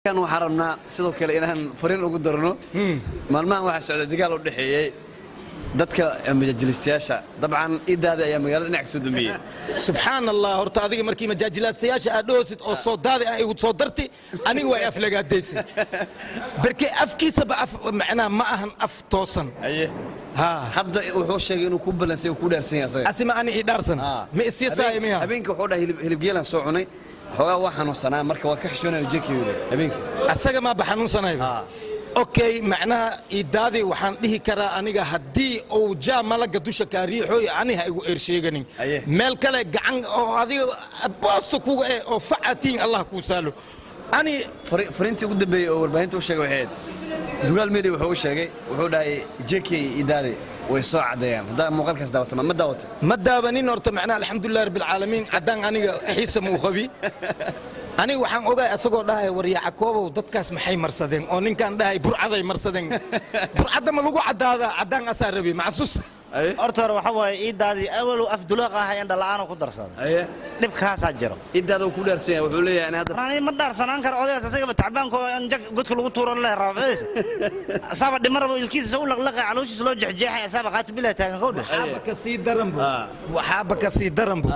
كانوا حرمنا سيدو كلا إنهم فرين وقدرنا مالما واحد سعودي دجال ودحية dadka majalistayaasha dabcan idaada ayaa magaalada dhinac soo dambeeyay subhanallah horta adiga markii majalistayaasha aad dhoosid oo soo daaday ay soo dartay aniga way aflagaadaysan barkay afkiisa ba macnaa ma ahan af toosan aye ha hadda wuxuu sheegay inuu ku balansay ku dhaarsan yahay asima ani ii dhaarsan ma isiisaay miya habeenka wuxuu dhahay hilib geelan soo cunay xogaa waa xanuunsanaa marka waa ka xishoonayo jeekiyay habeenka asaga ma baxanuunsanay اوكي معناها ايدادي waxaan dhihi karaa aniga hadii uu jaamalaga dusha ka riixoy aniga igu ersheeganin meel kale gacan oo adiga boosto kuga oo facaatiin Allah ku saalo ani fariintii ugu dambeeyay oo warbaahinta u sheegay waxay dugaal meedi wuxuu u sheegay wuxuu dhahay JK idaadi way soo cadeeyaan hada muuqaalkaas daawata ma daawanin horta macnaha alxamdulillah rabbil caalamiin cadaan aniga xiisa muu qabi aniga waxaan ogaay asagoo dhahay waryaca koobow dadkaas maxay marsadeen oo ninkan dhahay burcaday marsadeen burcada ma lagu cadaada cadaan asaa rabi macsuus horta waxa waay idaadii awal af dulaaq ahay in dhalaan ku darsaday dhibkaas jiro idaada ku dhaarsan wuxuu leeyahay ana hadda ma dhaarsanaan karo odayaas asaga tacbaanko in godka lagu tuuro la raabis asaba dhimarabo ilkiisa soo laqlaqay calooshiisa loo jeexjeexay asaba qaat bilaa taagan qowl waxaaba ka sii daranbo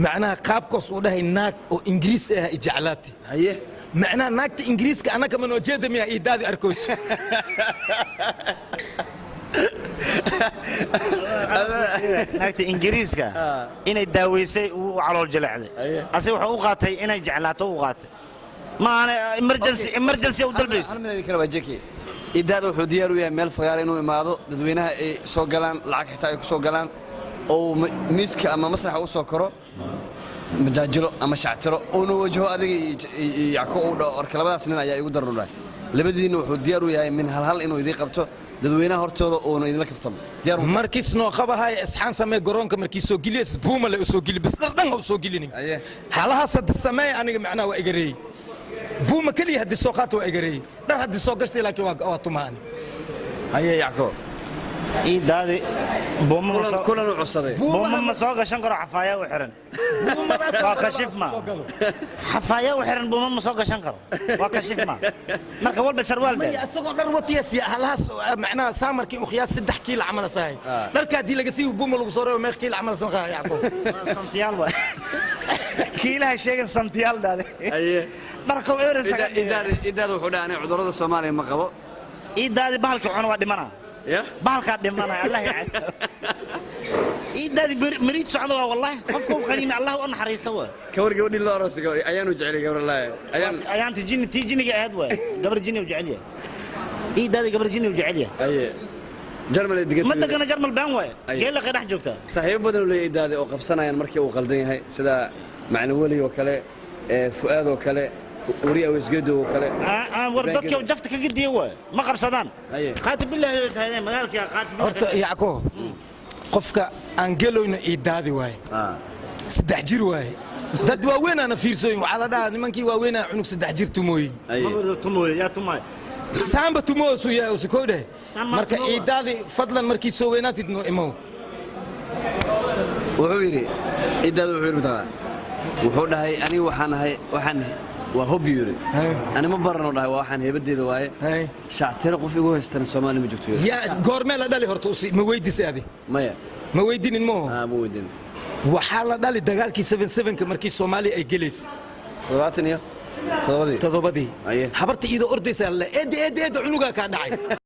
macnaha qaabkoos uu dhahay naag oo ingiriis ah ijaclaati haye macnaha naagta ingiriiska anaka ma noo jeeda miya idaadi arkoos naagta ingiriiska inay daaweysay uu calool jilacday asii wuxuu u qaatay inay jeclaato u qaatay ma ana emergency u dalbayso anna kala wajiki idaada wuxuu diyaar u yahay meel fagaar inuu imaado dadweynaha ay soo galaan lacag xitaa ay ku soo galaan oo miiska ama masraxa u soo koro majaajilo ama shactiro oo noo wajaho adiga yacko u dhaw orkalabadaas nin ayaa igu daruuray labadiina wuxuu diyaar u yahay min hal inuu idin qabto dadweynaha hortooda oo idin la kaftamo diyaar markiis noo qabahay isxaan samee garoonka markii soo giliyay buuma la soo gili bas dhan oo soo gilinin halaha sad samee aniga macnaa waa igareey buuma kaliya hadii soo qaato waa igareey dhar hadii soo gashtay laakiin waa tumaani aye yacko idaadi buuma kulan u cusubay buuma ma soo gashan karo xafaaya u xiran waa kashif ma xafaaya u xiran buuma ma soo gashan karo waa kashif ma marka walba sarwaal ma asagoo dhar watiis halaas macnaa saamarkii u qiyaas 3 kiilo amal sahay dharka hadii laga sii buuma lagu soo reebo meeq kiilo amal san qaa yacko santiyaal waa kiilaha sheegan santiyaal daade aye dharka u eresaga idaadi wuxuu dhaanay cudurada Soomaaliya ma qabo idaadi bahalka cuna waa dhimana يا بالك دمنا الله يعين إيدادي مريض سعده والله قفكم خلينا الله وأنا حريستوا كور جودي الله راسك أيان وجعلي قبر الله أيان تجيني قاعد وين قبر جيني وجعليه إيدادي قبر جيني وجعليه أيه جرمل دقيقة ما دقنا جرمل بانوي قال لك راح جوكته صحيح بدل لي إيدادي أو قبصنا يعني مركي وقلدين هاي سدا معنولي وكله فؤاد وكله وريا ويسجدوا وكله وردتك وجفتك قد هو ما قبصدان قاتب بالله هذا مالك يا قاتب horta yacko qofka aan geloyna idaadi waay saddex jir waay dad waaweyn ana fiirsooyin waxa la dhahaa nimankii waaweyn ah cunug saddex jir tumooy yaa tumay samba tumoosu yaa usikoode marka idaadi fadlan markii soo weynaatid no imo wuxuu yiri idaadi wuxuu yiri taa wuxuu dhahay ani waxaan وهوبي يوري أنا ما برنا ولا واحد هيبدي ذواي شعتر قف يقول هستن الصومالي مجوتي يا غورميلا دالي هرتوسي ما ويدي سادي ما ويدين مو ما ويدين وحالة دالي دجالكي 77 كمركي الصومالي أي جلس طلباتني تضبطي حبرت إذا أردي سأله إدي عنوجا كان داعي